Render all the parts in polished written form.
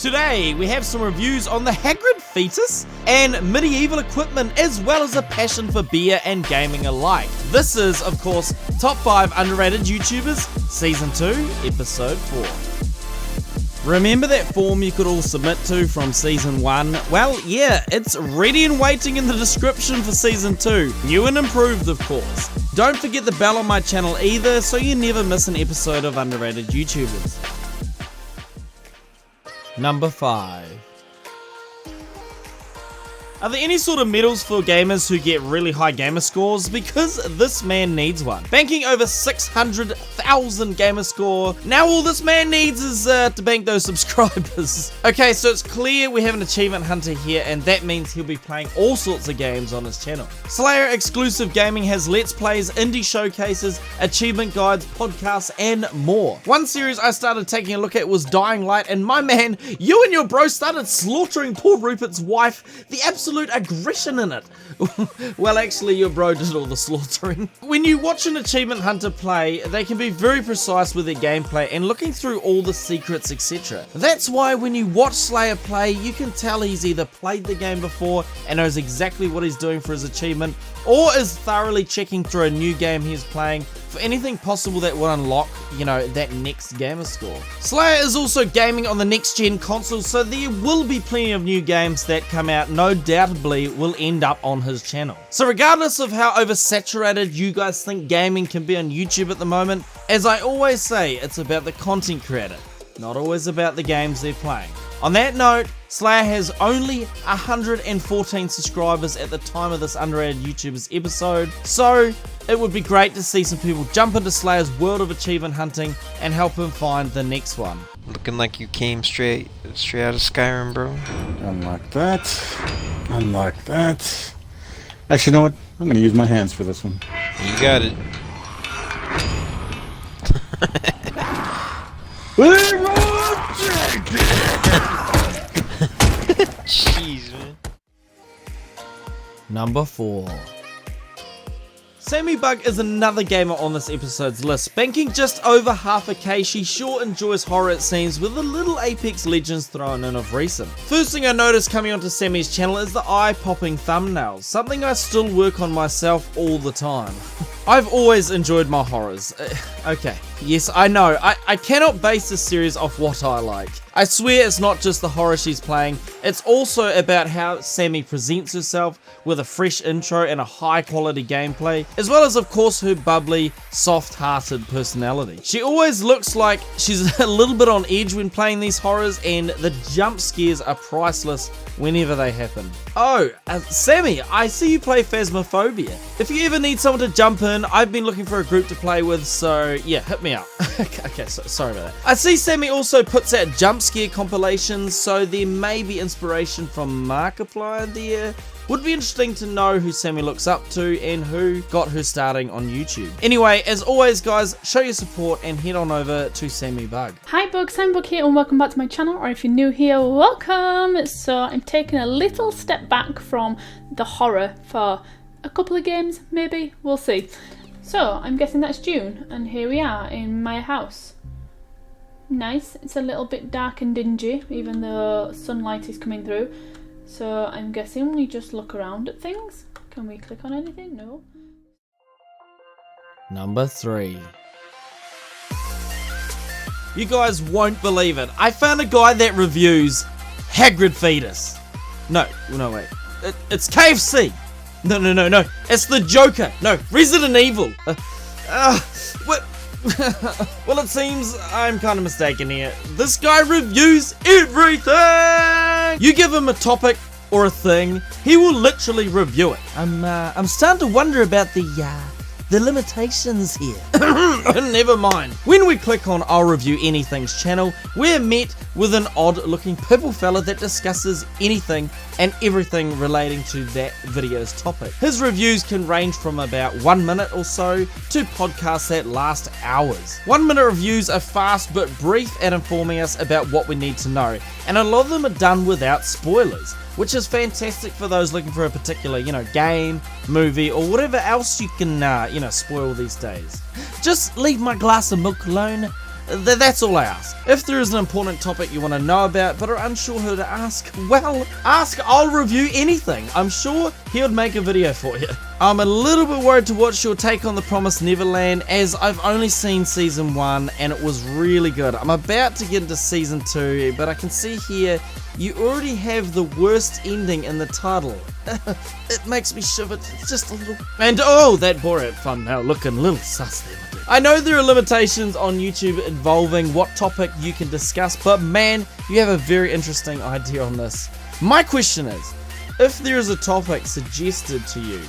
Today, we have some reviews on the Hagrid fetus and medieval equipment, as well as a passion for beer and gaming alike. This is, of course, Top 5 Underrated YouTubers, Season 2, Episode 4. Remember that form you could all submit to from Season 1? Well, yeah, it's ready and waiting in the description for Season 2. New and improved, of course. Don't forget the bell on my channel either, so you never miss an episode of Underrated YouTubers. Number 5. Are there any sort of medals for gamers who get really high gamer scores? Because this man needs one. Banking over 600,000 gamer score. Now all this man needs is to bank those subscribers. Okay, so it's clear we have an achievement hunter here, and that means he'll be playing all sorts of games on his channel. Slayer exclusive gaming has Let's Plays, indie showcases, achievement guides, podcasts, and more. One series I started taking a look at was Dying Light, and my man, you and your bro started slaughtering poor Rupert's wife. The absolute aggression in it. Well, actually, your bro did all the slaughtering. When you watch an achievement hunter play, they can be very precise with their gameplay and looking through all the secrets, etc. That's why when you watch Slayer play, you can tell he's either played the game before and knows exactly what he's doing for his achievement, or is thoroughly checking through a new game he's playing for anything possible that will unlock, that next gamer score. Slayer is also gaming on the next gen console, so there will be plenty of new games that come out, no doubtably will end up on his channel. So regardless of how oversaturated you guys think gaming can be on YouTube at the moment, as I always say, it's about the content creator, not always about the games they're playing. On that note, Slayer has only 114 subscribers at the time of this Underrated YouTubers episode, so it would be great to see some people jump into Slayer's world of achievement hunting and help him find the next one. Looking like you came straight out of Skyrim, bro. Unlock that. Unlock that. Actually, you know what? I'm gonna use my hands for this one. You got it. Jeez, man. Number 4. Sammybug is another gamer on this episode's list. Banking just over half a K, she sure enjoys horror it seems, with a little Apex Legends thrown in of recent. First thing I noticed coming onto Sammy's channel is the eye-popping thumbnails, something I still work on myself all the time. I've always enjoyed my horrors. Okay, yes, I know, I cannot base this series off what I like. I swear it's not just the horror she's playing, it's also about how Sammy presents herself with a fresh intro and a high quality gameplay, as well as of course her bubbly, soft-hearted personality. She always looks like she's a little bit on edge when playing these horrors, and the jump scares are priceless whenever they happen. Oh, Sammy, I see you play Phasmophobia. If you ever need someone to jump in, I've been looking for a group to play with, so yeah, hit me up. Okay, sorry about that. I see Sammy also puts out jump scare compilations, so there may be inspiration from Markiplier there. Would be interesting to know who Sammy looks up to and who got her starting on YouTube. Anyway, as always guys, show your support and head on over to Sammybug. Hi Bug, Sammybug here and welcome back to my channel, or if you're new here, welcome! So I'm taking a little step back from the horror for a couple of games, maybe, we'll see. So I'm guessing that's June, and here we are in my house. Nice, it's a little bit dark and dingy, even though sunlight is coming through. So I'm guessing we just look around at things. Can we click on anything? No. Number 3. You guys won't believe it. I found a guy that reviews Hagrid fetus. No, wait. It's KFC. No. It's the Joker. No, Resident Evil. What? Well, it seems I'm kind of mistaken here. This guy reviews everything! You give him a topic or a thing, he will literally review it. I'm starting to wonder about the limitations here. Never mind. When we click on I'll Review Anything's channel, we're met with an odd looking purple fella that discusses anything and everything relating to that video's topic. His reviews can range from about 1 minute or so to podcasts that last hours. 1 minute reviews are fast but brief at informing us about what we need to know, and a lot of them are done without spoilers, which is fantastic for those looking for a particular, game, movie, or whatever else you can, spoil these days. Just leave my glass of milk alone. That's all I ask. If there is an important topic you want to know about but are unsure who to ask, well, ask, I'll review anything. I'm sure he would make a video for you. I'm a little bit worried to watch your take on The Promised Neverland, as I've only seen Season 1 and it was really good. I'm about to get into Season 2, but I can see here you already have the worst ending in the title. It makes me shiver just a little. And oh, that Borat thumbnail looking a little sus there. I know there are limitations on YouTube involving what topic you can discuss, but man, you have a very interesting idea on this. My question is, if there is a topic suggested to you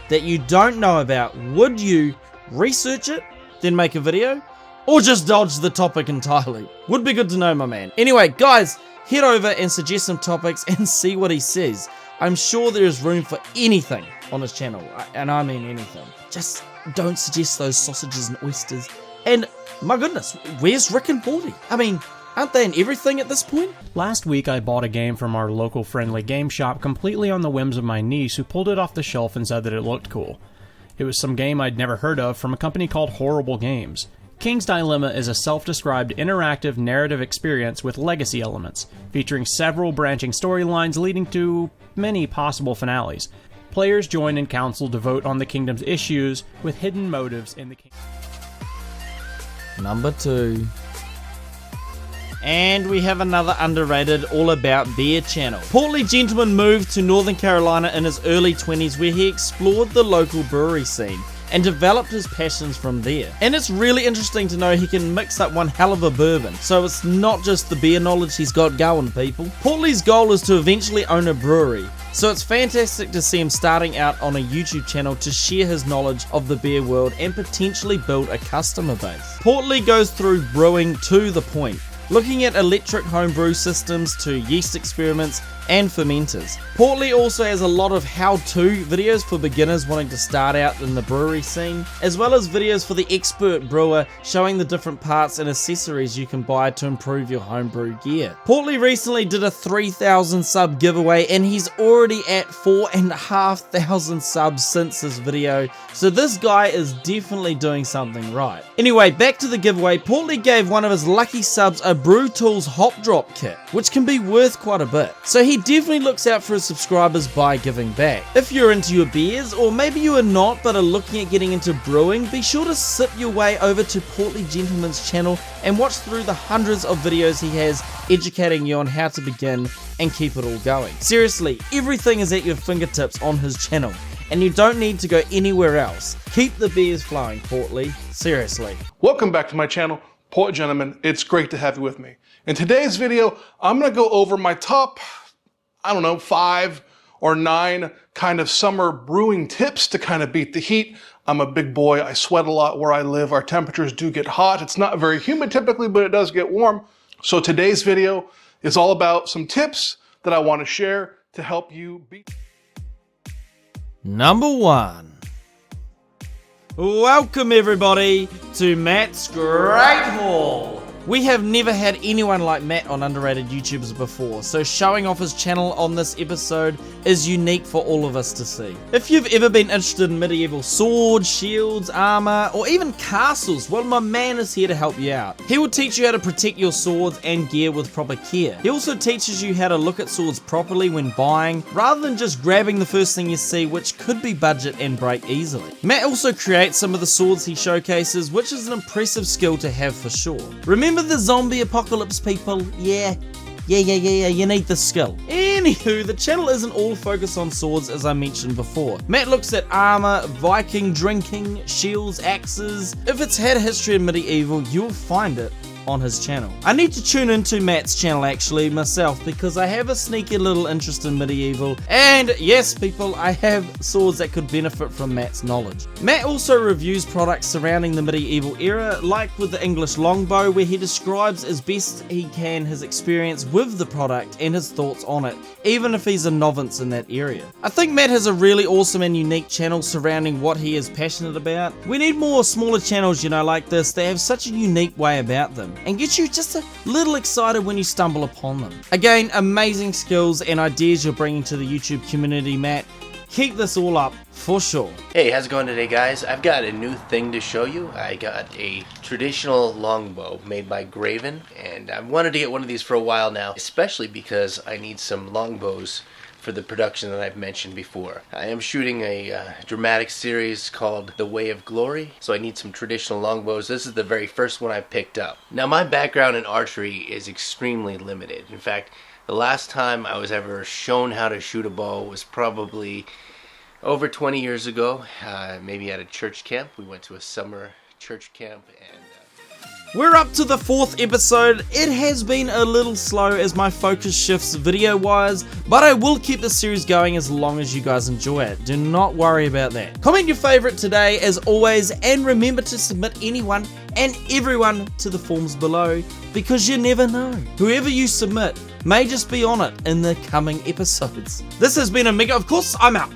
that you don't know about, would you research it, then make a video, or just dodge the topic entirely? Would be good to know, my man. Anyway, guys, head over and suggest some topics and see what he says. I'm sure there is room for anything on his channel, and I mean anything. Just don't suggest those sausages and oysters. And my goodness, where's Rick and Morty? I mean, aren't they in everything at this point? Last week I bought a game from our local friendly game shop completely on the whims of my niece, who pulled it off the shelf and said that it looked cool. It was some game I'd never heard of from a company called Horrible Games. King's Dilemma is a self-described interactive narrative experience with legacy elements, featuring several branching storylines leading to many possible finales. Players join in council to vote on the kingdom's issues, with hidden motives in the kingdom. Number 2. And we have another underrated all about beer channel. Portly gentleman moved to Northern Carolina in his early 20s, where he explored the local brewery scene and developed his passions from there. And it's really interesting to know he can mix up one hell of a bourbon, so it's not just the beer knowledge he's got going, people. Portly's goal is to eventually own a brewery, so it's fantastic to see him starting out on a YouTube channel to share his knowledge of the beer world and potentially build a customer base. Portly goes through brewing to the point, looking at electric homebrew systems to yeast experiments and fermenters. Portly also has a lot of how-to videos for beginners wanting to start out in the brewery scene, as well as videos for the expert brewer showing the different parts and accessories you can buy to improve your homebrew gear. Portly recently did a 3,000 sub giveaway and he's already at 4,500 subs since this video, so this guy is definitely doing something right. Anyway, back to the giveaway. Portly gave one of his lucky subs a Brew Tools Hop Drop kit, which can be worth quite a bit. So he definitely looks out for his subscribers by giving back. If you're into your beers, or maybe you are not but are looking at getting into brewing, be sure to sip your way over to Portly Gentleman's channel and watch through the hundreds of videos he has educating you on how to begin and keep it all going. Seriously, everything is at your fingertips on his channel, and you don't need to go anywhere else. Keep the beers flowing, Portly. Seriously. Welcome back to my channel, Port Gentleman. It's great to have you with me. In today's video, I'm going to go over my top, 5 or 9 kind of summer brewing tips to kind of beat the heat. I'm a big boy. I sweat a lot where I live. Our temperatures do get hot. It's not very humid typically, but it does get warm. So today's video is all about some tips that I want to share to help you beat. Number 1. Welcome everybody to Matt's Great Haul. We have never had anyone like Matt on Underrated YouTubers before, so showing off his channel on this episode is unique for all of us to see. If you've ever been interested in medieval swords, shields, armor, or even castles, well, my man is here to help you out. He will teach you how to protect your swords and gear with proper care. He also teaches you how to look at swords properly when buying, rather than just grabbing the first thing you see, which could be budget and break easily. Matt also creates some of the swords he showcases, which is an impressive skill to have for sure. Remember the zombie apocalypse, people? Yeah, you need the skill. Anywho, the channel isn't all focused on swords as I mentioned before. Matt looks at armor, Viking drinking, shields, axes. If it's had a history in medieval, you'll find it on his channel. I need to tune into Matt's channel actually myself, because I have a sneaky little interest in medieval, and yes people, I have swords that could benefit from Matt's knowledge. Matt also reviews products surrounding the medieval era, like with the English longbow, where he describes as best he can his experience with the product and his thoughts on it, even if he's a novice in that area. I think Matt has a really awesome and unique channel surrounding what he is passionate about. We need more smaller channels, like this. They have such a unique way about them and get you just a little excited when you stumble upon them. Again, amazing skills and ideas you're bringing to the YouTube community, Matt. keep this all up for sure. Hey, how's it going today, guys? I've got a new thing to show you. I got a traditional longbow made by Graven, and I've wanted to get one of these for a while now, especially because I need some longbows for the production that I've mentioned before. I am shooting a dramatic series called The Way of Glory, so I need some traditional longbows. This is the very first one I picked up. Now, my background in archery is extremely limited. In fact, the last time I was ever shown how to shoot a bow was probably over 20 years ago, maybe at a church camp. We went to a summer church camp, and we're up to the 4th episode. It has been a little slow as my focus shifts video-wise, but I will keep the series going as long as you guys enjoy it. Do not worry about that. Comment your favorite today as always, and remember to submit anyone and everyone to the forms below, because you never know. Whoever you submit may just be on it in the coming episodes. This has been Omega. Of course, I'm out.